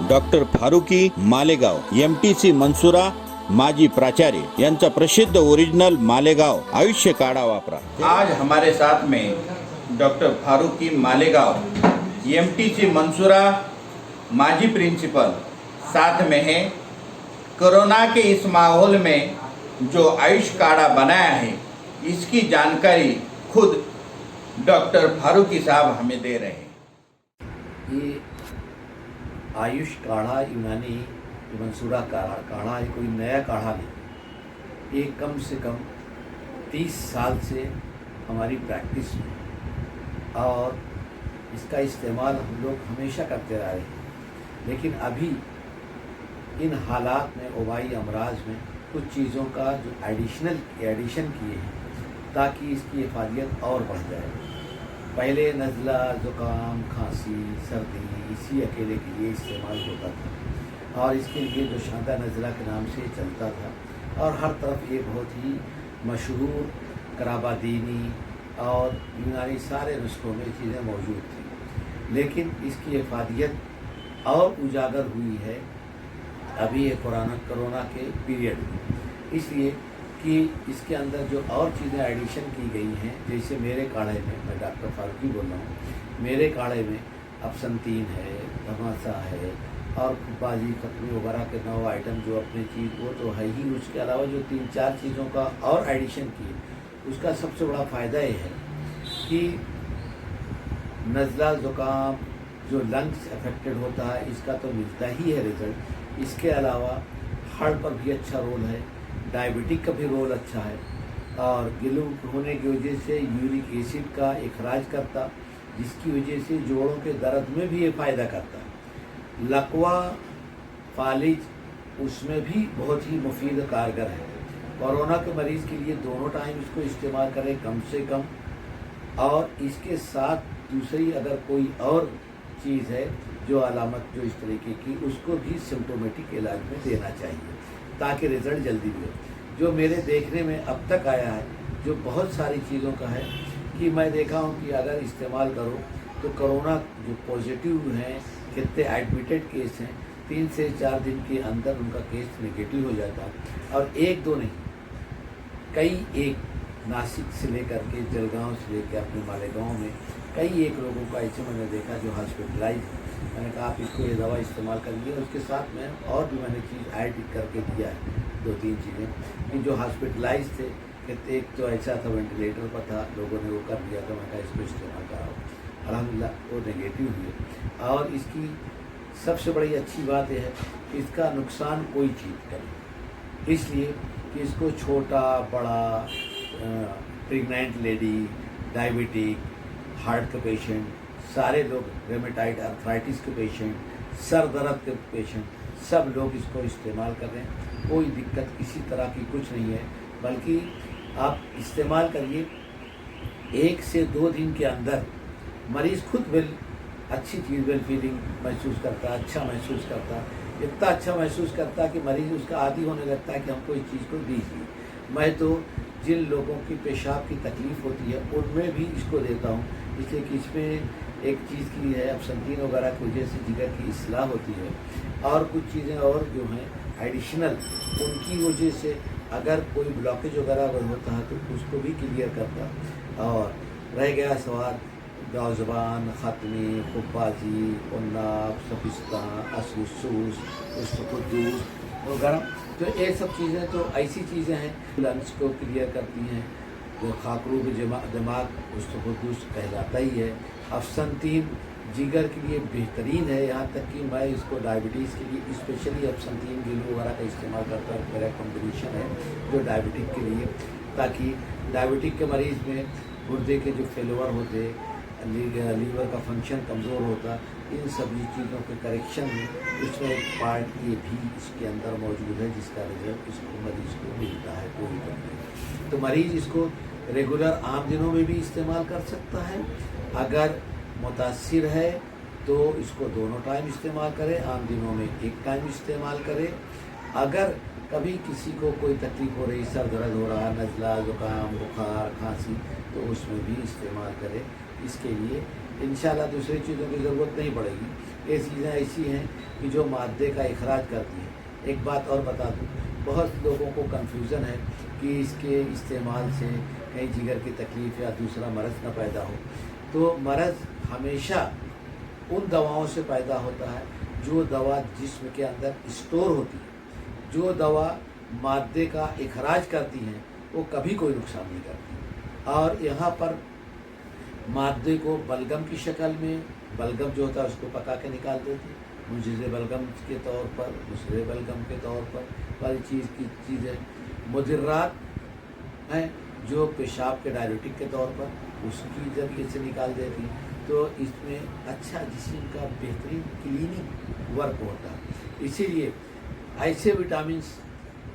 Doctor Farooqui Malegaon, MTC मनसुरा माजी प्राचार्य यांचा प्रसिद्ध ओरिजिनल मालेगाव आयुष्य काढ़ा वापरा। आज हमारे साथ में डॉक्टर फारुकी मालेगाव, MTC मनसुरा माजी प्रिंसिपल साथ में है। कोरोना के इस माहौल में जो आयुष काढ़ा बनाया है, इसकी जानकारी खुद डॉक्टर फारुकी साहब हमें दे रहे हैं। ये आयुष काढ़ा यूनानी मंसूरा काढ़ा है, कोई नया काढ़ा नहीं। ये कम से कम 30 साल से हमारी प्रैक्टिस में और इसका इस्तेमाल हम लोग हमेशा करते रहे हैं। लेकिन अभी इन हालात में वबाई अमराज में कुछ चीज़ों का जो एडिशन किए हैं ताकि इसकी हिफाजत और बढ़ जाए। पहले नज़ला, ज़ुकाम, खांसी, सर्दी इसी अकेले के लिए इस्तेमाल होता था और इसके लिए जो शांता नज़ला के नाम से चलता था और हर तरफ ये बहुत ही मशहूर कराबादीनी और यूनानी सारे नुस्खों में चीज़ें मौजूद थी। लेकिन इसकी हिफाजत और उजागर हुई है अभी ये कोरोना के पीरियड में, इसलिए कि इसके अंदर जो और चीज़ें एडिशन की गई हैं। जैसे मेरे काढ़े में, मैं डॉक्टर फारूकी बोल रहा हूँ, मेरे काढ़े में अफसंतीन है, धमासा है और बाजी खतमी वगैरह के 9 आइटम जो अपनी चीज़ वो तो है ही। उसके अलावा जो 3-4 चीज़ों का और एडिशन किए, उसका सबसे बड़ा फ़ायदा ये है कि नज़ला ज़ुकाम जो लंग्स अफेक्टेड होता है इसका तो मिलता ही है रिज़ल्ट। इसके अलावा हार्ट पर भी अच्छा रोल है, डायबिटिक का भी रोल अच्छा है और गिलू होने की वजह से यूरिक एसिड का इखराज करता, जिसकी वजह से जोड़ों के दर्द में भी ये फ़ायदा करता है। लकवा, फालिज उसमें भी बहुत ही मुफीद कारगर है। कोरोना के मरीज़ के लिए दोनों टाइम इसको इस्तेमाल करें कम से कम, और इसके साथ दूसरी अगर कोई और चीज़ है जो अलामत जो इस तरीके की, उसको भी सिम्टोमेटिक इलाज में देना चाहिए ताकि रिज़ल्ट जल्दी भी हो। जो मेरे देखने में अब तक आया है, जो बहुत सारी चीज़ों का है कि मैं देखा हूँ कि अगर इस्तेमाल करो तो कोरोना जो पॉजिटिव हैं, कितने एडमिटेड केस हैं, 3 से 4 दिन के अंदर उनका केस नेगेटिव हो जाता है। और 1-2 नहीं, कई एक नासिक से लेकर के जलगांव से लेकर अपने मालेगांव में कई एक लोगों का ऐसे मैंने देखा जो हॉस्पिटलाइज। मैंने कहा आप इसको ये दवा इस्तेमाल करिए, और उसके साथ में और भी मैंने चीज़ ऐड करके दिया है 2-3 चीज़ें कि जो हॉस्पिटलाइज थे, कहते एक तो ऐसा था वेंटिलेटर पर था, लोगों ने वो कर दिया था। मैं कहा इसको इस्तेमाल कराओ, अल्हम्दुलिल्लाह वो नेगेटिव हुई। और इसकी सबसे बड़ी अच्छी बात यह है कि इसका नुकसान कोई चीज़ करे, इसलिए कि इसको छोटा बड़ा, प्रेग्नेंट लेडी, डायबिटिक, हार्ट के पेशेंट, सारे लोग, रेमेटाइड आर्थराइटिस के पेशेंट, सर दर्द के पेशेंट, सब लोग इसको इस्तेमाल कर रहे हैं। कोई दिक्कत किसी तरह की कुछ नहीं है, बल्कि आप इस्तेमाल करिए 1 से 2 दिन के अंदर मरीज़ खुद अच्छी चीज़ फीलिंग महसूस करता, अच्छा महसूस करता, इतना अच्छा महसूस करता कि मरीज़ उसका आदी होने लगता है कि हमको इस चीज़ को दीजिए। मैं तो जिन लोगों की पेशाब की तकलीफ़ होती है उनमें भी इसको देता हूँ, इसलिए कि इसमें एक चीज़ की है, अफसंतीन वगैरह की वजह से जिगर की इस्लाह होती है और कुछ चीज़ें और जो हैं एडिशनल, उनकी वजह से अगर कोई ब्लॉकेज वगैरह होता है तो उसको भी क्लियर करता। और रह गया सवाल ज़बान, ख़त्मी, खुब्बाजी, उन्नाब, सफिस्ता, असलसूस, उस्तुकुद्दूस वगैरह, तो ये सब चीज़ें तो ऐसी चीज़ें हैं लंग्स को क्लियर करती हैं। जो खाकरूब दिमाग उस्तुकुद्दूस कहलाता ही है। अफसंतीन जिगर के लिए बेहतरीन है, यहाँ तक कि मैं इसको डायबिटीज़ के लिए स्पेशली अफसंतीन गिलू वगैरह का इस्तेमाल करता हूँ। मेरा कॉम्बिनेशन है जो डायबिटिक के लिए, ताकि डायबिटिक के मरीज़ में गुर्दे के जो फेलोवर होते, लीवर का फंक्शन कमज़ोर होता, इन सभी चीज़ों के करेक्शन में उसमें एक पार्ट ये भी इसके अंदर मौजूद है जिसका रिजल्ट इसको मरीज़ को मिलता है। कोई नहीं तो मरीज़ इसको रेगुलर आम दिनों में भी इस्तेमाल कर सकता है। अगर मुतासिर है तो इसको दोनों टाइम इस्तेमाल करें, आम दिनों में एक टाइम इस्तेमाल करें। अगर कभी किसी को कोई तकलीफ़ हो रही, सर दर्द हो रहा, नज़ला, ज़ुकाम, बुखार, खांसी, तो उसमें भी इस्तेमाल करें। इसके लिए इंशाल्लाह दूसरी चीज़ों की ज़रूरत नहीं पड़ेगी। ये चीज़ें ऐसी हैं कि जो मादे का इखराज करती हैं। एक बात और बता दूँ, बहुत लोगों को कन्फ्यूज़न है कि इसके इस्तेमाल से कहीं जिगर की तकलीफ़ या दूसरा मरज़ न पैदा हो। तो मरज़ हमेशा उन दवाओं से पैदा होता है जो दवा जिस्म के अंदर स्टोर होती है। जो दवा मादे का इखराज करती हैं वो कभी कोई नुकसान नहीं करती। और यहाँ पर मादे को बलगम की शक्ल में, बलगम जो होता है उसको पका के निकाल देते हैं, मुजरे बलगम के तौर पर, दूसरे बलगम के तौर पर वाली चीज़ें मुदर्रात हैं जो पेशाब के डायरेटिक के तौर पर उसकी जरिए से निकाल देती। तो इसमें अच्छा जिस्म का बेहतरीन क्लीनिंग वर्क होता है। इसीलिए ऐसे विटामिन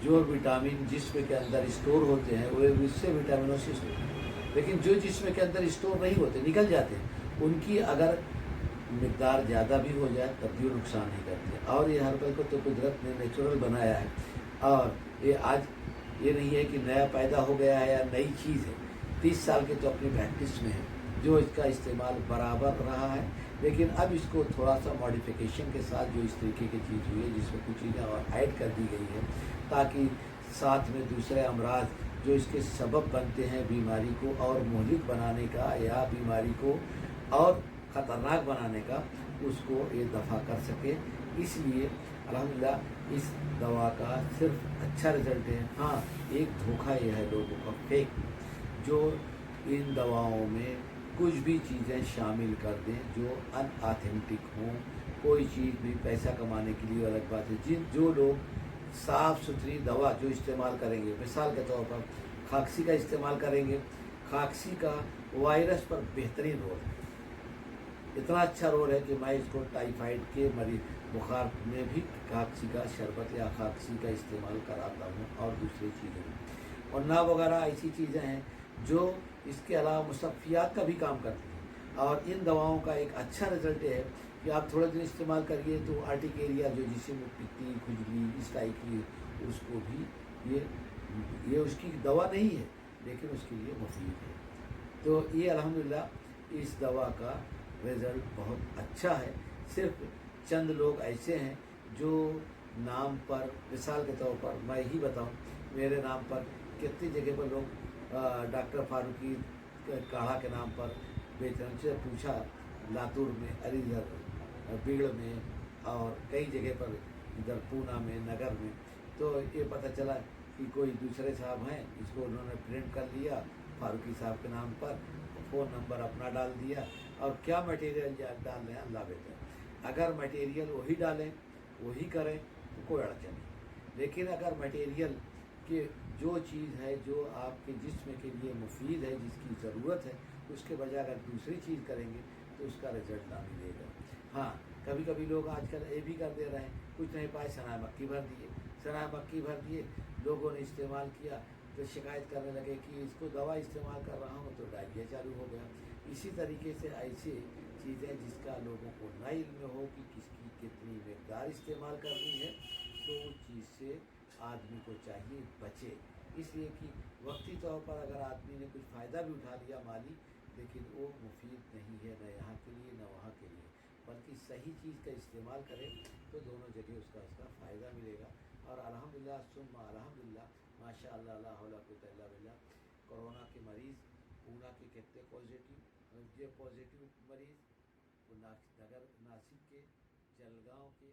जो विटामिन जिस्म के अंदर स्टोर होते हैं वो इससे विटामिनोसिस होती है, लेकिन जो जिस्म के अंदर स्टोर नहीं होते, निकल जाते हैं, उनकी अगर मिकदार ज़्यादा भी हो जाए तब भी वो नुकसान नहीं करते। और ये हर्बल को तो कुदरत ने नेचुरल बनाया है, और ये आज ये नहीं है कि नया पैदा हो गया है या नई चीज़ है। 30 साल के तो अपनी प्रैक्टिस में है जो इसका इस्तेमाल बराबर रहा है, लेकिन अब इसको थोड़ा सा मॉडिफिकेशन के साथ जो इस तरीके की चीज़ हुई है जिसमें कुछ चीज़ें और ऐड कर दी गई है ताकि साथ में दूसरे अमराज जो इसके सबब बनते हैं बीमारी को और मुहलिक बनाने का या बीमारी को और ख़तरनाक बनाने का, उसको ये दफ़ा कर सके। इसलिए अल्हम्दुलिल्लाह इस दवा का सिर्फ अच्छा रिज़ल्ट है। हाँ, एक धोखा ये है लोगों का फेक, जो इन दवाओं में कुछ भी चीज़ें शामिल कर दें जो अनऑथेंटिक हों। कोई चीज़ भी पैसा कमाने के लिए अलग बात है। जो लोग साफ़ सुथरी दवा जो इस्तेमाल करेंगे, मिसाल के तौर पर खांसी का इस्तेमाल करेंगे, खांसी का वायरस पर बेहतरीन रोल है, इतना अच्छा रोल है कि मैं इसको टाइफाइड के मरीज बुखार में भी खांसी का शरबत या खांसी का इस्तेमाल कराता हूँ और दूसरी चीज़ें भी। और ना वगैरह ऐसी चीज़ें हैं जो इसके अलावा मुसफ़ियात का भी काम करती हैं। और इन दवाओं का एक अच्छा रिज़ल्ट है कि आप थोड़े दिन इस्तेमाल करिए तो आर्टिकेरिया जो जिसमें पित्ती खुजली इस टाइप की, उसको भी ये उसकी दवा नहीं है लेकिन उसके लिए मुफीद है। तो ये अल्हम्दुलिल्लाह इस दवा का रिज़ल्ट बहुत अच्छा है। सिर्फ चंद लोग ऐसे हैं जो नाम पर, मिसाल के तौर पर मैं ही बताऊं, मेरे नाम पर कितनी जगह पर लोग डॉक्टर फारूकी काढ़ा के नाम पर बेच रहे हैं। उनसे पूछा लातूर में, अलीगढ़, बीड़ में और कई जगह पर, इधर पूना में, नगर में, तो ये पता चला कि कोई दूसरे साहब हैं, इसको उन्होंने प्रिंट कर लिया फारूकी साहब के नाम पर, फ़ोन नंबर अपना डाल दिया और क्या मटेरियल डाल रहे हैं अल्लाह बेहतर। अगर मटेरियल वही डालें, वही करें तो कोई अड़चन नहीं, लेकिन अगर मटेरियल कि जो चीज़ है जो आपके जिस्म के लिए मुफीद है, जिसकी ज़रूरत है, उसके बजाय अगर दूसरी चीज़ करेंगे तो उसका रिज़ल्ट ना मिलेगा। हाँ, कभी कभी लोग आजकल ये भी कर दे रहे हैं, कुछ नहीं पाए सना मक्की भर दिए, सना मक्की भर दिए, लोगों ने इस्तेमाल किया तो शिकायत करने लगे कि इसको दवा इस्तेमाल कर रहा हूँ तो डायरिया चालू हो गया। इसी तरीके से ऐसी चीज़ें जिसका लोगों को ना इल्म हो कि किसकी कितनी मकदार इस्तेमाल करनी है, तो उस चीज़ से आदमी को चाहिए बचे। इसलिए कि वक्ती तौर पर अगर आदमी ने कुछ फ़ायदा भी उठा लिया माली, लेकिन वो मुफीद नहीं है न यहाँ के लिए न वहाँ के लिए, बल्कि सही चीज़ का इस्तेमाल करें तो दोनों जगह उसका फ़ायदा मिलेगा। और अल्हम्दुलिल्लाह सुम्मा अल्हम्दुलिल्लाह माशाअल्लाह ला हौला कुव्वता इल्ला बिल्लाह। कोरोना के मरीज़ पूना के कितने पॉजिटिव मरीज़, नगर नासिक के, जलगांव के,